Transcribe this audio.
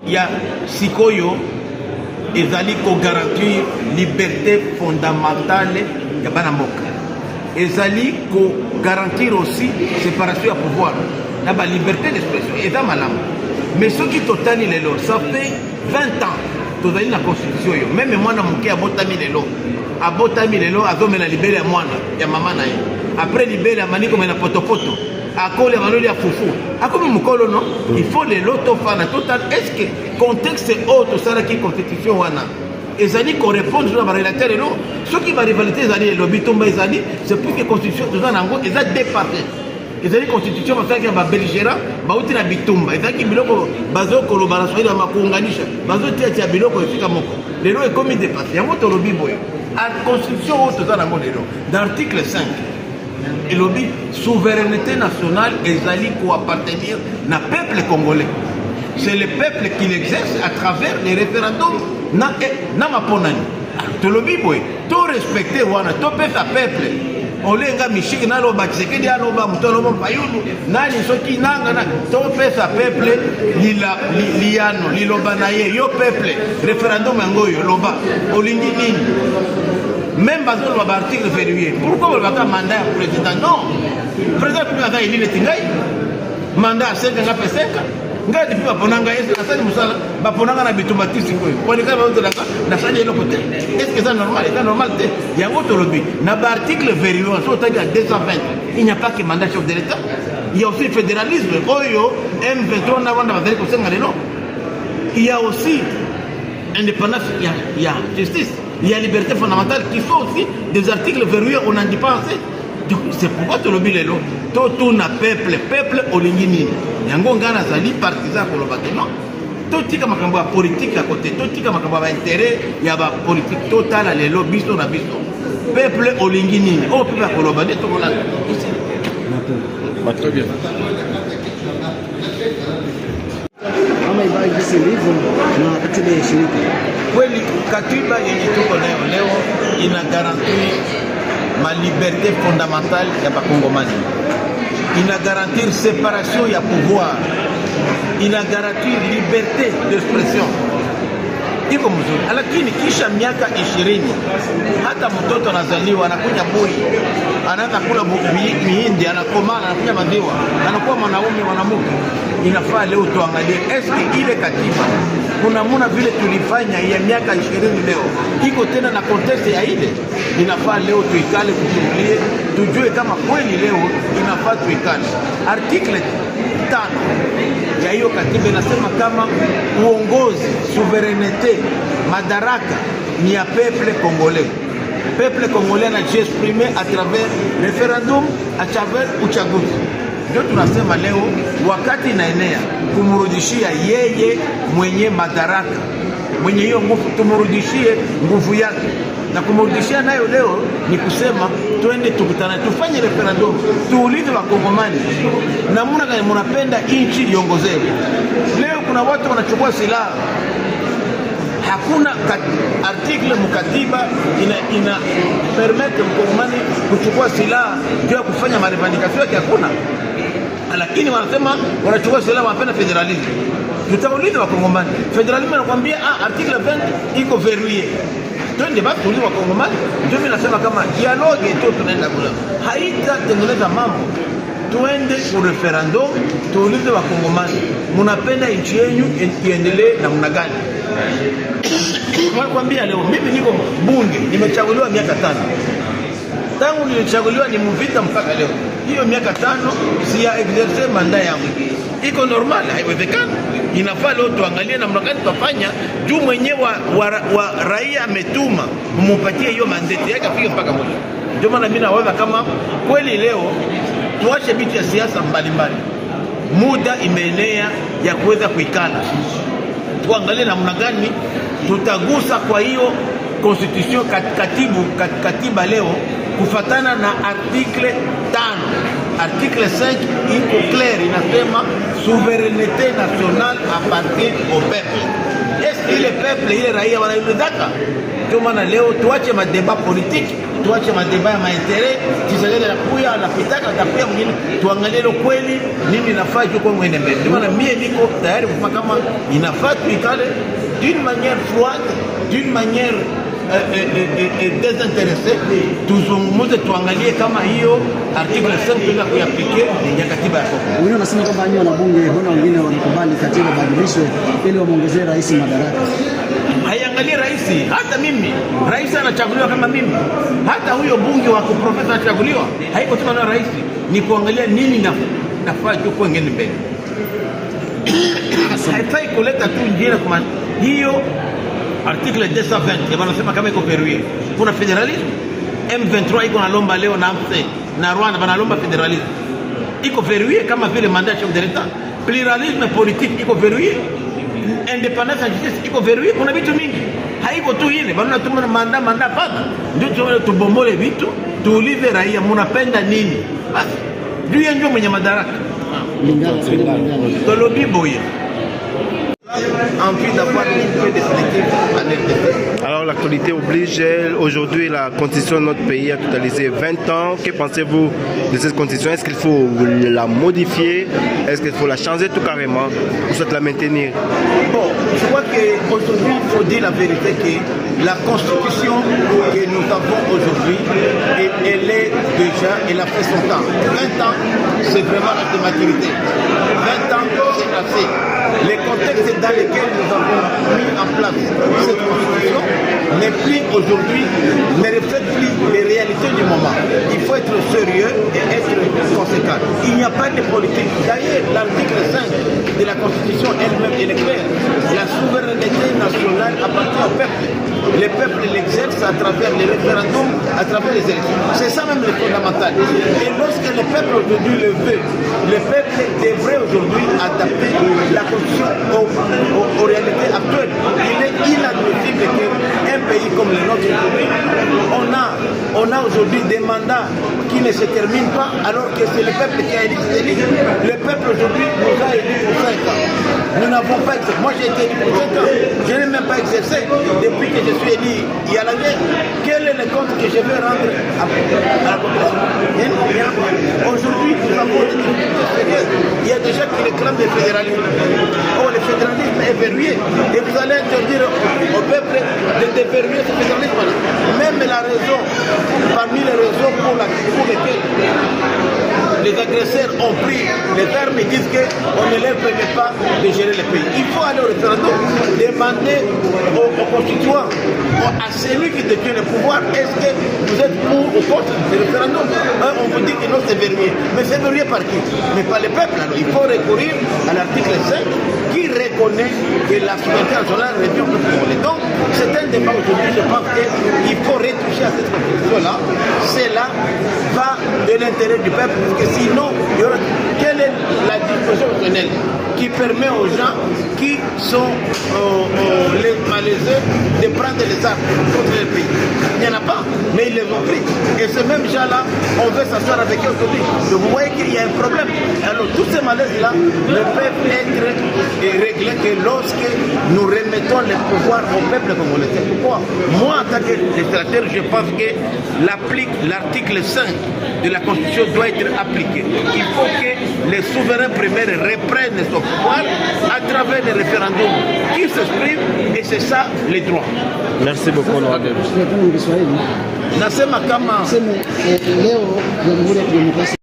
ya sikoyo ezali ko garantir liberté fondamentale ya bana mboka, ezali ko garantir aussi séparation ya pouvoir na ba liberté d'expression eza malamu. Mais ce qui totali lelo ça fait 20 ans tozali na constitution yo, même mwana moke abotami lelo azomena libele ya mwana ya mama na ye, après libele ya maniko mena potopoto akole maloli ya fufu akomi mukolo no. Il faut lelo tofana total. Est-ce que contexte autre sala ki constitution wana ezali correspondre na ba relateur lelo soki ba rivalité ezali lelo bitumba ezali c'est pour que constitution tozana ngo eza dépassé. Ezali constitution basaki ba belgera bauti na bitumba ezaki biloko bazo koloba na swahili makuunganisha bazo tia biloko efika moko lelo ekomi dépassé yango tolobi boyo a constitution autre tozana ngo lelo dans l'article 5 et lobby souveraineté nationale ezali ko appartenir na peuple congolais. C'est le peuple qui l'exerce à travers les référendums na maponani to lobby boy to respecter wana to pesa peuple olenga mishiki nalo bakisekedi aloba mutolobo mpayulu nani soki nanga na to pesa peuple liano liloba na ye yo peuple référendum ngoyo loba olingi nini. Même dans l'article février, pourquoi on va pas mandat au président? Non, le président a élu le Tingaï, mandat à 5 ans, 5 ans. Nga depuis baponanga est-ce que ça nous sala baponanga na bitumati sikoyo kwa nika ba ndela na sali le côté est-ce que c'est normal? C'est normal te ya ngoto lobi na article 21 so tagi à 220 il n'y a pas que mandat chef de l'état, il y a aussi fédéralisme oyo M23 na banda bazali ko senga lelo, il y a aussi indépendance, il y a justice, il y a liberté fondamentale qui sont aussi des articles verrouillés, on n'en dit pas assez. C'est pourquoi tu le dis lelo tout na peuple olingini yango ngana zali partisan ko lobate non to tika makambo ya politique à côté to tika makambo ya intérêt ya ba politique total lelo biso na biso peuple olingini o peuple ko lobate to kola très bien. Kweli katiba yenye tuko nayo leo ina garantir ma liberté fondamentale ya bakongomani, ina garantir séparation ya pouvoir, ina garantir liberté d'expression. Iko mzuri, lakini kisha miaka 20 hata mtoto anazaliwa anakunya boi, anaanza kula mihindi, anakomana, anakunya maziwa, anakuwa mwanaume mwanamke. Inafaa leo tuangalie eske ile katiba kuna muna vile tulifanya ya miaka 20 leo iko tena na contexte ya ile. Inafaa leo tuikale kutulie tujue kama kweli leo inafaa tuikale. Article 5 ya hiyo katiba inasema kama uongozi, souveraineté, madaraka ni ya peuple congolais. Peuple congolais anajiexprimer à travers référendum, à travers uchaguzi. Ndio tunasema leo wakati inaenea kumrudishia yeye mwenye madaraka, mwenye hiyo nguvu, tumrudishie nguvu yake. Na kumrudishia nayo leo ni kusema twende tukutane tufanye referendum, tuulize wakongomani namna gani mnapenda nchi iongozewe. Leo kuna watu wanachukua silaha, hakuna article mukatiba ina permette mkongomani kuchukua silaha ndio kufanya marevendikasyon yake, hakuna. Lakini wanasema wanachukua silaha, wanapenda federalism. Tutauliza wakongomani, federalism anakuambia article 20 iko verrouillé. Twende basi tuulize wakongomani. Ndio mimi nasema kama dialogue tu tunaenda kula haitatengeneza mambo. Tuende ku referendum, tuulize wakongomani mnapenda nchi yenu iendelee namna gani. Wanakuambia leo mimi niko bunge, nimechaguliwa miaka 5. Tangu nilichaguliwa ni mvita mpaka leo. Hiyo miaka 5 siya exercer mandat yangu. Iko normal, haiwezekani. Inafaa leo tuangalie namna gani tutafanya juu mwenyewe wa raia ametuma mumpatie hiyo mandate yake afike mpaka mwisho. Ndio maana mimi nawaza kama kweli leo tuache vitu ya siasa mbalimbali. Muda imeenea ya kuweza kuikana. Tuangalie namna gani tutagusa kwa hiyo constitution katiba leo kufatana na article 5. Article 5 iko clair, inasema souveraineté nationale appartient au peuple. ile peuple ile raia wanailizaka. Ndio maana leo tuache madeba politiki, tuache madeba ya maentere, Tshisekedi anakuya anapitaka atakuya mwingine, tuangalie kweli nini nafaa kwa mwene mbele. Ndio maana mimi niko tayari kwa kama inafaa tuikale d'une manière froide, d'une manière désintéressée, tuzungumuze tuangalie kama hiyo article 5 bila kuyaplike ya katiba ya Kongo. Wengine wanasema kwamba nyinyi wanabunge hona wengine wanakubali katiba badilishwe ili wamuongezee rais madaraka. Haiangalie rais, hata mimi rais anachaguliwa kama mimi, hata huyo bunge wa kuprofesa anachaguliwa, haiko tena na rais, ni kuangalia nini nafaa kwa ngine mbele. Haifai kuleta tu njia kama hiyo article 220 wanasema kama iko verrouillé. Kuna federalisme, M23 iko na lomba leo na AFC na Rwanda banalomba federalisme. Iko verrouillé kama vile mandat chef de l'État. Pluralisme politique iko verrouillé. Indépendance en justice iko verrouillé. Kuna vitu mingi. Haiko tu ile, bana tuma mandat pata. Ndio tubomole vitu, tuulize raia mnapenda nini? Basi. Ndio mwenye madaraka. Tolobi boye. Envie d'avoir une paix définitive à l'RDC. Alors l'actualité oblige, aujourd'hui la constitution de notre pays a totalisé 20 ans. Que pensez-vous de cette constitution? Est-ce qu'il faut la modifier? Est-ce qu'il faut la changer tout carrément? Ou soit la maintenir? Bon, je crois qu'aujourd'hui il faut dire la vérité que la constitution que nous avons aujourd'hui, elle a fait son temps. 20 ans, c'est vraiment la maturité. 20 ans, c'est assez. Les contextes dans lesquels nous avons mis en place cette constitution n'est plus aujourd'hui, ne reflète plus les réalités du moment. Il faut être sérieux et être conséquent. Il n'y a pas de politique. D'ailleurs, l'article 5 de la constitution elle-même, elle est claire. La souveraineté nationale appartient au peuple. Le peuple l'exerce à travers les référendums, à travers les élections. C'est ça même le fondamental. Et lorsque le peuple aujourd'hui le veut, le peuple devrait aujourd'hui adapter la constitution aux réalités actuelles. Il est inadmissible qu'un pays comme le nôtre, on a aujourd'hui des mandats qui ne se terminent pas alors que c'est le peuple qui a élu. Le peuple aujourd'hui nous a élus pour 5 ans. Nous n'avons pas exercé. Moi j'ai été élu pour 5 ans. Je n'ai même pas exercé depuis que je suis élu. Il y a la guerre. Quel est le compte que je vais rendre à la population? Aujourd'hui, nous avons des difficultés sérieuses. Il y a des gens qui réclament le fédéralisme. Oh, le fédéralisme est verrouillé. Et vous allez interdire au peuple de déverrouiller ce fédéralisme. Même la raison, parmi les raisons pour lesquelles les agresseurs ont pris les armes et disent qu'on ne leur permet pas de gérer le pays. Il faut aller au référendum, demander aux constituants, à celui qui détient le pouvoir, est-ce que vous êtes pour ou contre le référendum? On vous dit que non, c'est verrouillé. Mais c'est verrouillé par qui? Mais par le peuple. Alors il faut recourir à l'article 5 qui reconnaît que la souveraineté nationale revient au peuple congolais. Donc c'est un débat aujourd'hui, je pense qu'il faut retoucher à cette constitution-là. Cela va de l'intérêt du peuple, parce que sinon, quelle est la disposition constitutionnelle qui permet aux gens qui sont les malaiseux de prendre les armes contre le pays? Il n'y en a pas, mais ils les ont pris. Et ces mêmes gens-là, on veut s'asseoir avec eux aujourd'hui. Donc vous voyez qu'il y a un problème. Alors tous ces malaises-là ne peuvent être réglés que lorsque nous remettons le pouvoir au peuple congolais. C'est pourquoi moi, en tant que législateur, je pense que l'article 5 de la Constitution doit être appliqué. Il faut que les souverains primaires reprennent son pouvoir à travers les référendums qui s'expriment, et c'est ça les droits. Merci beaucoup. Nasema kama leo Jamhuri ya Kidemokrasia